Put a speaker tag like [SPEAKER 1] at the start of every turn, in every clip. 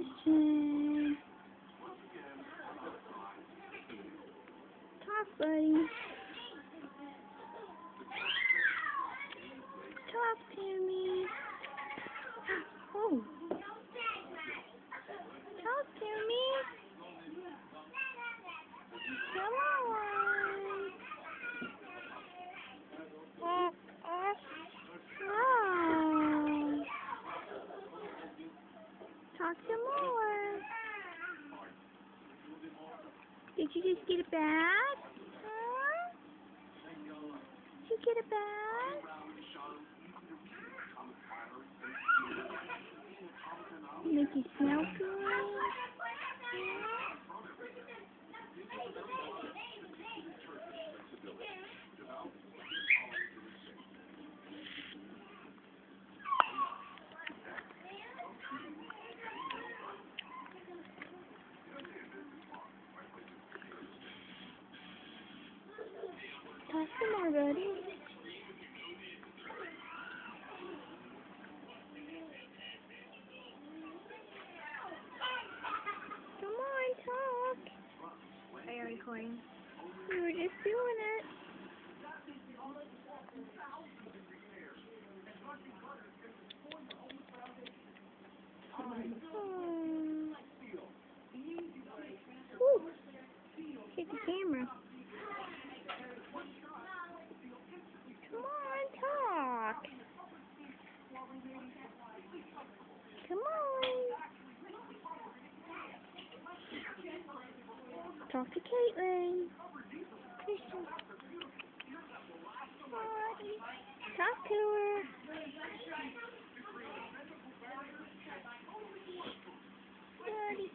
[SPEAKER 1] question. Talk, buddy. Talk to me. Oh. Talk to me. Come on. Oh. Talk some more. Did you just get it back? Huh? Did you get it back? Make you smell good? Talk some more, buddy. Come on, talk.
[SPEAKER 2] Are you recording?
[SPEAKER 1] You were just doing it. Whew. Hit the camera. Come on, talk. Come on. Talk to Caitlin. Christian. Talk to her. Buddy.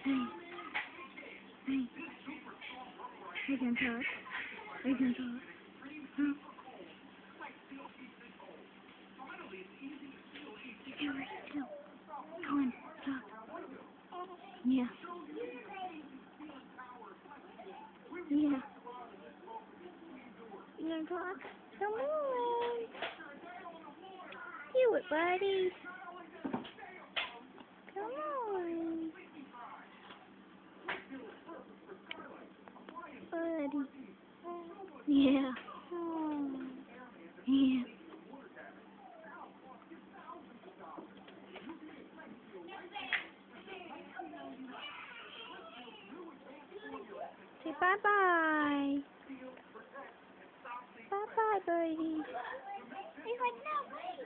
[SPEAKER 1] Hey. Hey. Are you gonna talk? Are you gonna talk? Huh? Yeah, we're still. Go on, talk. Yeah. Yeah. You gonna talk? Come on. Do it, buddy. Come on. Buddy. Yeah. Oh. Yeah. Say bye-bye. Bye-bye, buddy. He's like, no, wait.